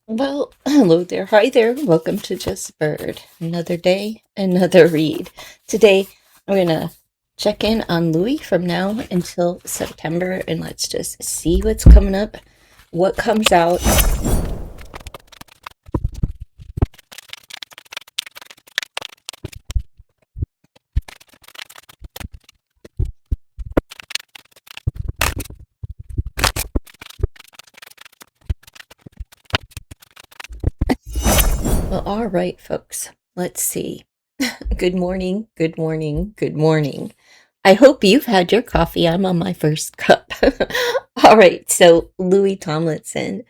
Well, hello there. Hi there. Welcome to Just Bird. Another day, another read. Today, I'm going to check in on Louis from now until September and let's just see what's coming up, what comes out. Well, all right, folks. Let's see. Good morning, good morning, good morning. I hope you've had your coffee. I'm on my first cup. All right, so Louis Tomlinson.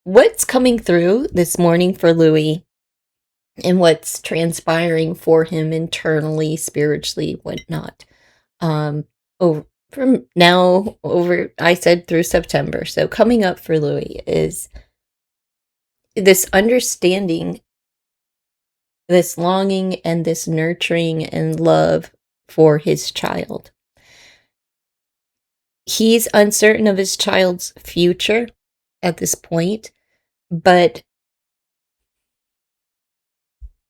What's coming through this morning for Louis and what's transpiring for him internally, spiritually, whatnot. Over from now over, I said through September. So coming up for Louis is this understanding, this longing, and this nurturing and love for his child. He's uncertain of his child's future at this point, but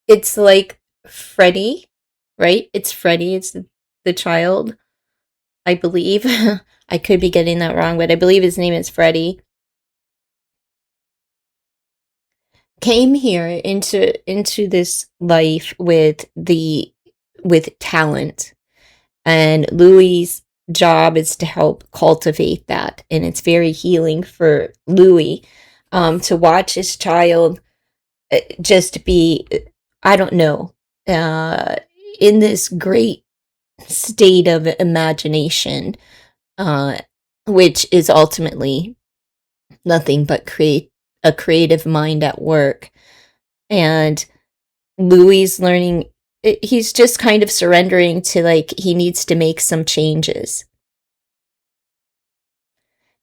it's like Freddie, right? It's Freddie, it's the child, I believe. I could be getting that wrong, but I believe his name is Freddie. Came here into this life with talent, and Louis's job is to help cultivate that, and it's very healing for Louis to watch his child just be, I don't know, uh, in this great state of imagination, uh, which is ultimately nothing but a creative mind at work. And Louis learning, he's just kind of surrendering to, like, he needs to make some changes.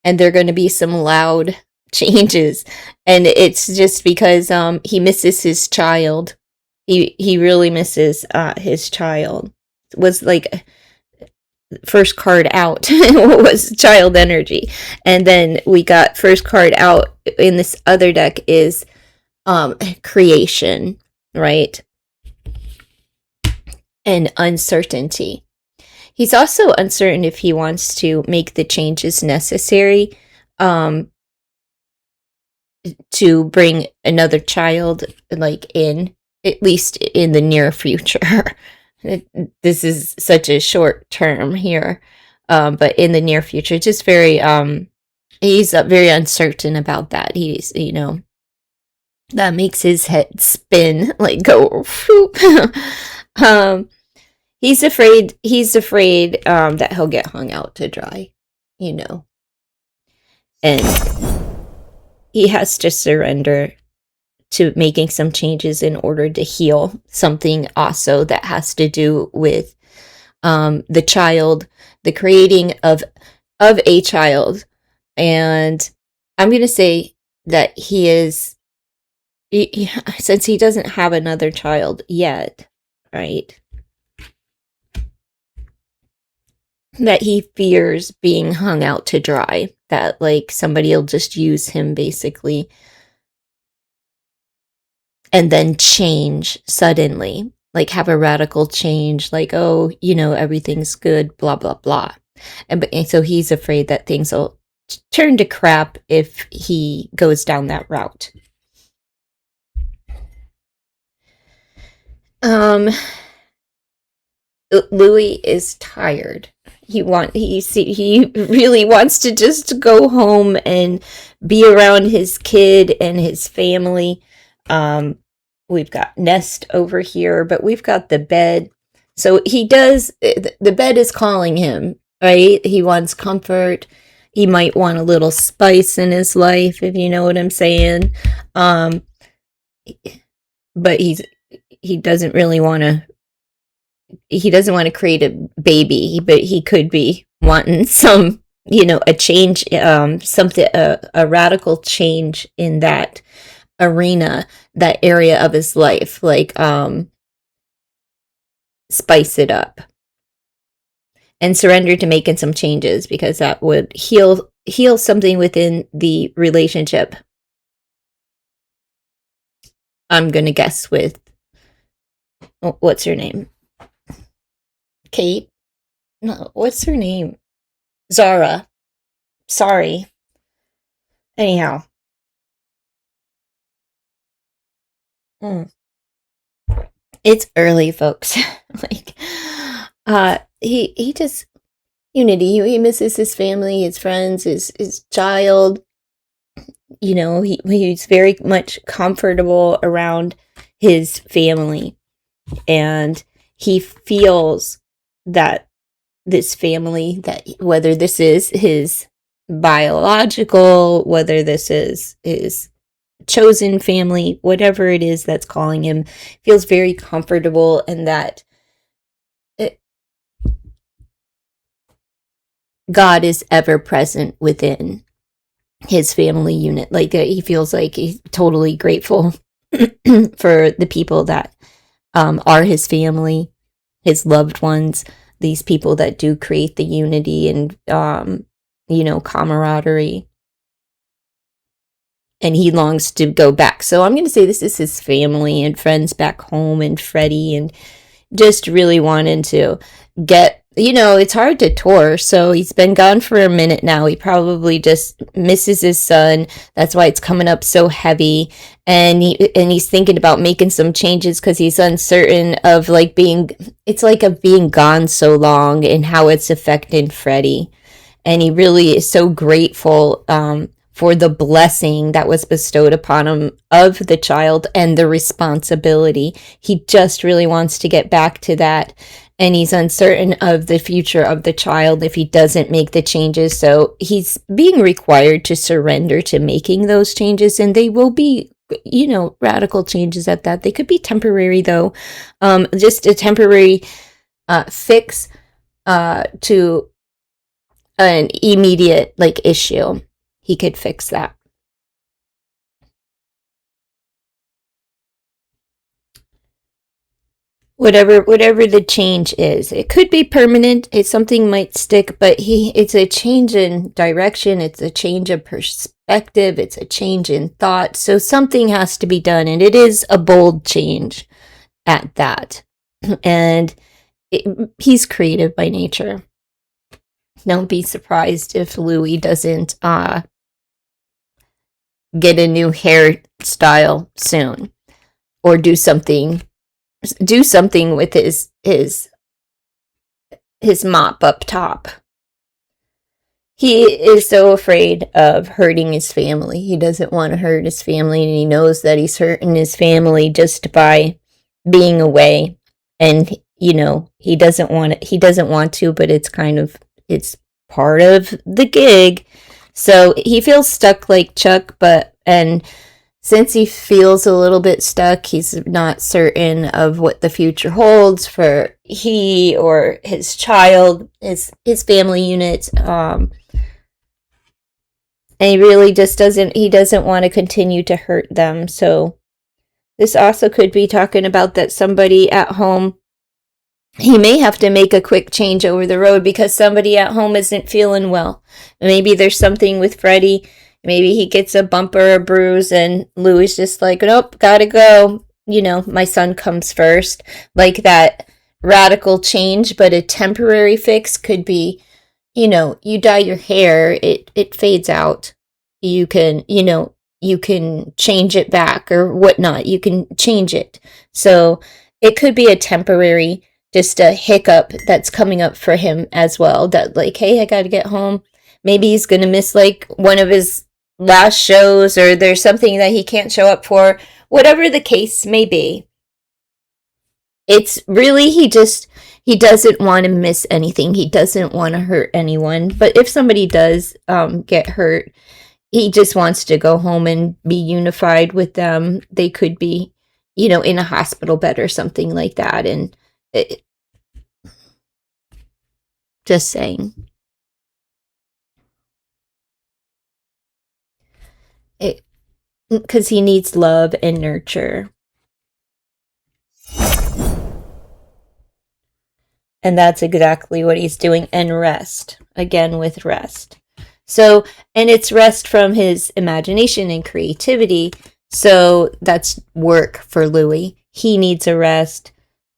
And they're going to be some loud changes. And it's just because he misses his child. He really misses his child. It was like first card out was child energy, and then we got first card out in this other deck is creation, right? And uncertainty. He's also uncertain if he wants to make the changes necessary um to bring another child, like, in, at least in the near future. This is such a short term here, but in the near future, just very he's very uncertain about that. He's, that makes his head spin, like, go whoop. um he's afraid that he'll get hung out to dry, you know and he has to surrender to making some changes in order to heal something also that has to do with the child, the creating of a child. And I'm going to say that since he doesn't have another child yet, right, that he fears being hung out to dry, that, like, somebody will just use him basically and then change suddenly, like have a radical change, like, oh, everything's good, blah, blah, blah. And so he's afraid that things will turn to crap if he goes down that route. Um, Louis is tired. He really wants to just go home and be around his kid and his family. We've got Nest over here, but we've got the bed. So the bed is calling him, right? He wants comfort. He might want a little spice in his life, if you know what I'm saying. Um, but he doesn't really want to create a baby, but he could be wanting some, a change, something, a radical change in that arena, that area of his life, like, spice it up and surrender to making some changes, because that would heal something within the relationship. I'm gonna guess with what's her name? Kate? No, what's her name? Zara. Sorry. Anyhow. Mm. It's early, folks. Like, he just unity. He misses his family, his friends, his child. He's very much comfortable around his family, and he feels that this family, that whether this is his biological, whether this is his chosen family, whatever it is that's calling him, feels very comfortable, and that God is ever present within his family unit. Like, he feels like he's totally grateful for the people that are his family, his loved ones, these people that do create the unity and camaraderie. And he longs to go back. So I'm going to say this is his family and friends back home, and Freddie, and just really wanting to get, it's hard to tour. So he's been gone for a minute now. He probably just misses his son. That's why it's coming up so heavy. And he's thinking about making some changes because he's uncertain of being gone so long and how it's affecting Freddie. And he really is so grateful for the blessing that was bestowed upon him of the child and the responsibility. He just really wants to get back to that. And he's uncertain of the future of the child if he doesn't make the changes. So he's being required to surrender to making those changes. And they will be, radical changes at that. They could be temporary, though. Just a temporary fix to an immediate issue. He could fix that. Whatever the change is, it could be permanent. Something might stick, but it's a change in direction. It's a change of perspective. It's a change in thought. So something has to be done, and it is a bold change at that. And he's creative by nature. Don't be surprised if Louis doesn't get a new hairstyle soon, or do something with his mop up top. He is so afraid of hurting his family. He doesn't want to hurt his family, and he knows that he's hurting his family just by being away. And he doesn't want to, but it's part of the gig. So he feels stuck like Chuck, and since he feels a little bit stuck, he's not certain of what the future holds for he or his child, his family unit. And he really just doesn't want to continue to hurt them. So this also could be talking about that somebody at home, he may have to make a quick change over the road because somebody at home isn't feeling well. Maybe there's something with Freddie. Maybe he gets a bump or a bruise, and Louis just nope, gotta go. My son comes first. Like that radical change, but a temporary fix could be, you dye your hair, it fades out. You can change it back or whatnot. You can change it. So it could be a temporary, just a hiccup that's coming up for him as well. That hey, I gotta get home. Maybe he's gonna miss one of his last shows, or there's something that he can't show up for. Whatever the case may be, it's really he doesn't want to miss anything. He doesn't want to hurt anyone. But if somebody does get hurt, he just wants to go home and be unified with them. They could be, in a hospital bed or something like that. And just saying. Because he needs love and nurture. And that's exactly what he's doing. And rest. Again, with rest. So, and it's rest from his imagination and creativity. So that's work for Louis. He needs a rest.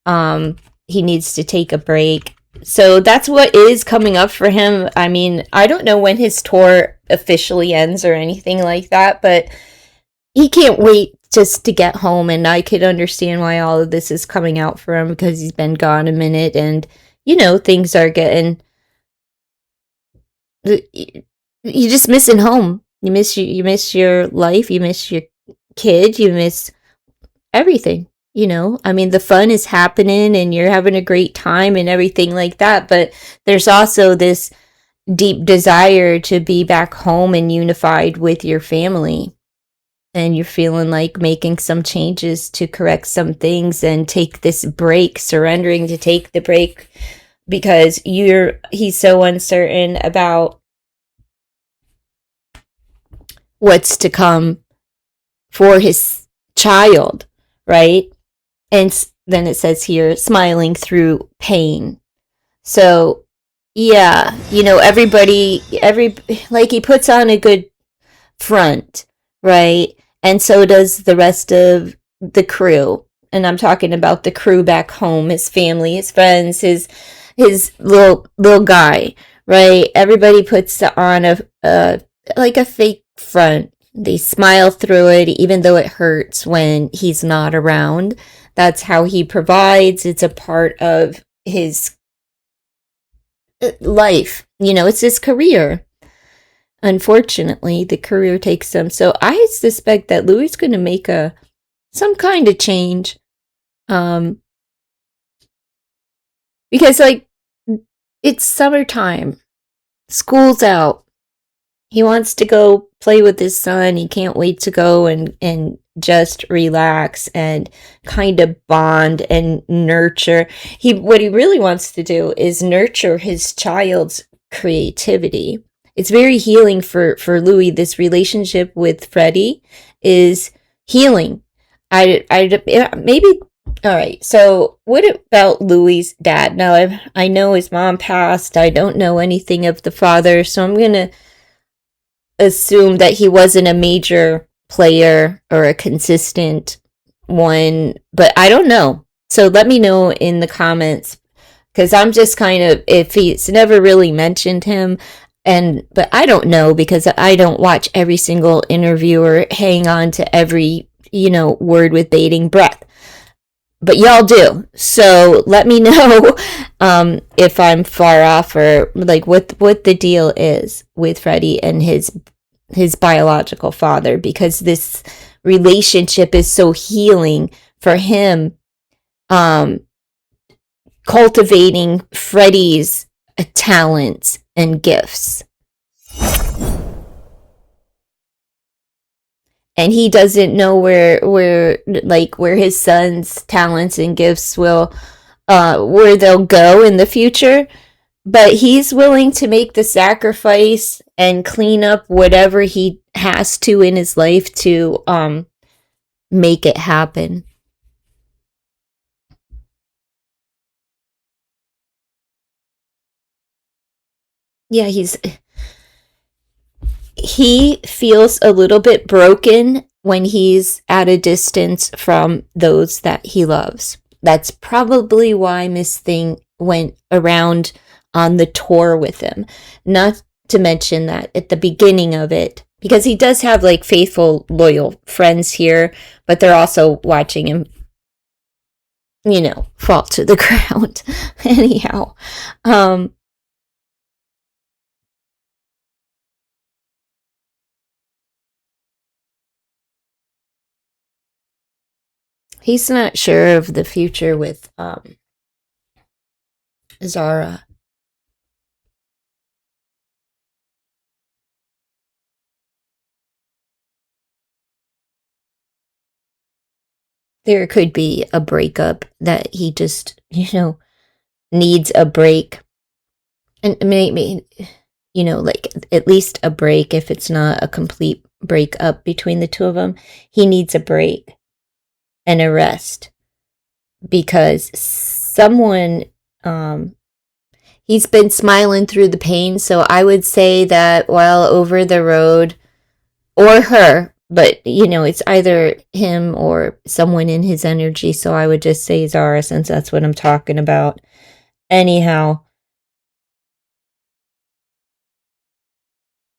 He needs to take a break. So that's what is coming up for him. I mean, I don't know when his tour officially ends or anything like that, but he can't wait just to get home. And I could understand why all of this is coming out for him, because he's been gone a minute, and things are getting, you just missing home. You miss your life, you miss your kid, you miss everything. I mean, the fun is happening and you're having a great time and everything like that, but there's also this deep desire to be back home and unified with your family. And you're feeling like making some changes to correct some things and take this break, surrendering to take the break, because he's so uncertain about what's to come for his child, right? And then it says here, smiling through pain. So, yeah, like, he puts on a good front, right? And so does the rest of the crew. And I'm talking about the crew back home, his family, his friends, his little guy, right? Everybody puts on a like a fake front. They smile through it, even though it hurts when he's not around. That's how he provides. It's a part of his life. It's his career. Unfortunately, the career takes him. So I suspect that Louis is going to make some kind of change. Because, like, it's summertime. School's out. He wants to go play with his son. He can't wait to go and just relax and kind of bond and nurture. What he really wants to do is nurture his child's creativity. It's very healing for Louis. This relationship with Freddie is healing. Maybe. All right. So what about Louis' dad? Now, I know his mom passed. I don't know anything of the father, so I'm going to assume that he wasn't a major player or a consistent one, but I don't know. So let me know in the comments, because I'm just kind of iffy. It's never really mentioned him, but I don't know, because I don't watch every single interview or hang on to every word with bated breath. But y'all do. So let me know if I'm far off, or like what the deal is with Freddie and his biological father, because this relationship is so healing for him, cultivating Freddie's talents and gifts. And he doesn't know where his son's talents and gifts will where they'll go in the future, but he's willing to make the sacrifice and clean up whatever he has to in his life to make it happen. Yeah, he feels a little bit broken when he's at a distance from those that he loves. That's probably why Miss Thing went around on the tour with him. Not to mention that at the beginning of it, because he does have like faithful, loyal friends here, but they're also watching him, fall to the ground. Anyhow, he's not sure of the future with Zara. There could be a breakup that he just, needs a break. And maybe, like at least a break, if it's not a complete breakup between the two of them. He needs a break and a rest, because someone, he's been smiling through the pain. So I would say that while over the road, or her, But, it's either him or someone in his energy. So I would just say Zara, since that's what I'm talking about. Anyhow,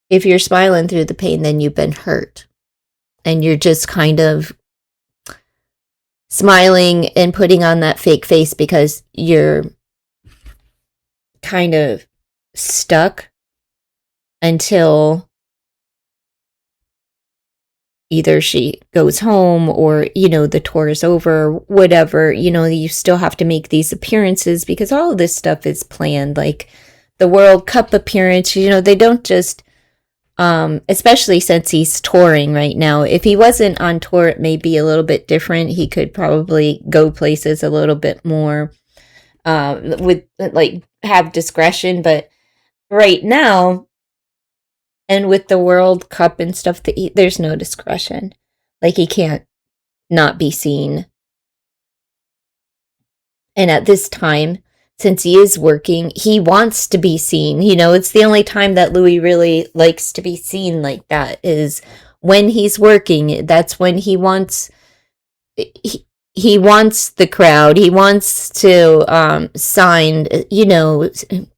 if you're smiling through the pain, then you've been hurt. And you're just kind of smiling and putting on that fake face because you're kind of stuck until either she goes home or, the tour is over, whatever. You still have to make these appearances because all of this stuff is planned. Like the World Cup appearance, they don't just, especially since he's touring right now. If he wasn't on tour, it may be a little bit different. He could probably go places a little bit more, with like have discretion. But right now, and with the World Cup and stuff, there's no discretion. Like he can't not be seen. And at this time, since he is working, he wants to be seen. It's the only time that Louis really likes to be seen like that is when he's working. That's when he wants the crowd. He wants to sign,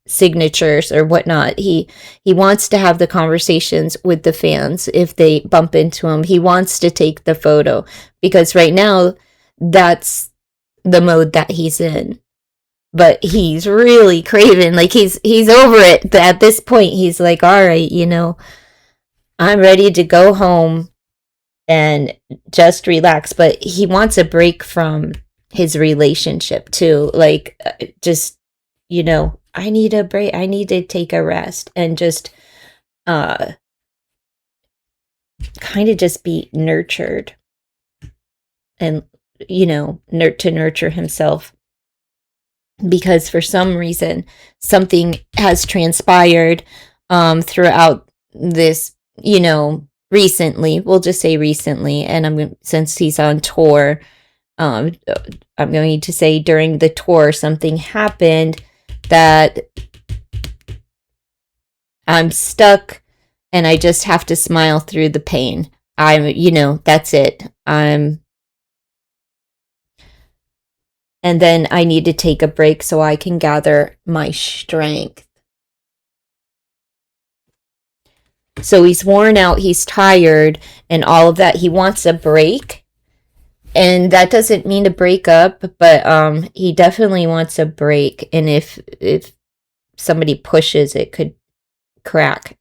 signatures or whatnot. He wants to have the conversations with the fans if they bump into him. He wants to take the photo because right now that's the mode that he's in. But he's really craving, like he's over it. At this point, he's like, all right, I'm ready to go home and just relax. But he wants a break from his relationship too. Like, just, I need a break. I need to take a rest and just kind of just be nurtured and, to nurture himself. Because for some reason, something has transpired throughout this, recently. We'll just say recently. And since he's on tour, I'm going to say during the tour, something happened that I'm stuck and I just have to smile through the pain. That's it. And then I need to take a break so I can gather my strength. So he's worn out, he's tired, and all of that. He wants a break. And that doesn't mean to break up, but he definitely wants a break. And if somebody pushes, it could crack,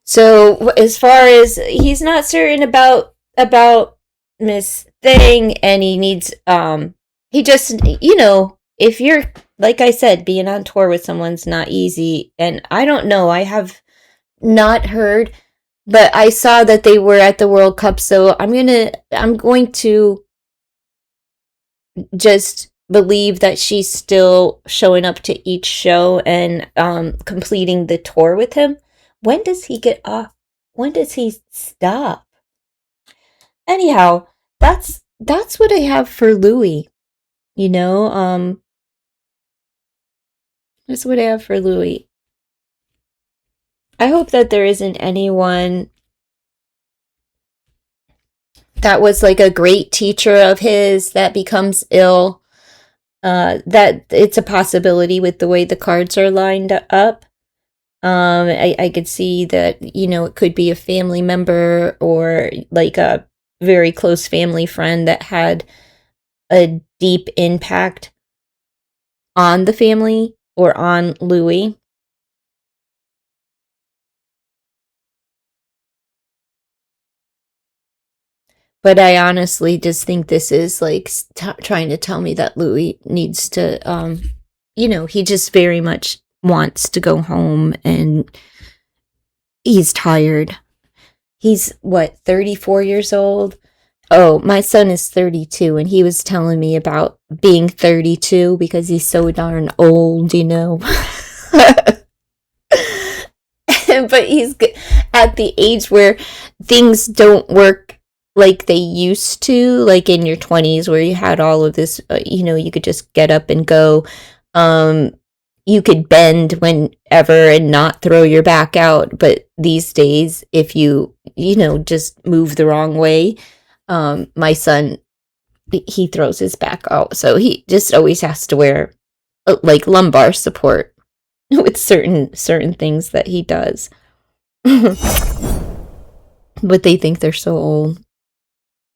So as far as he's not certain about Miss Thing, and he needs he just if you're, like I said, being on tour with someone's not easy. And I don't know, I have not heard, but I saw that they were at the World Cup, so I'm going to just believe that she's still showing up to each show and completing the tour with him. When does he get off? When does he stop? Anyhow, that's what I have for Louis. That's what I have for Louis. I hope that there isn't anyone that was like a great teacher of his that becomes ill. That it's a possibility with the way the cards are lined up. I could see that, it could be a family member or like a very close family friend that had a deep impact on the family or on Louis. But I honestly just think this is like trying to tell me that Louis needs to, he just very much wants to go home and he's tired. He's 34 years old? Oh, my son is 32 and he was telling me about being 32 because he's so darn old, But he's at the age where things don't work like they used to, like in your 20s where you had all of this, you could just get up and go. you could bend whenever and not throw your back out. But these days, if just move the wrong way, my son, he throws his back out. So he just always has to wear like lumbar support with certain things that he does. But they think they're so old.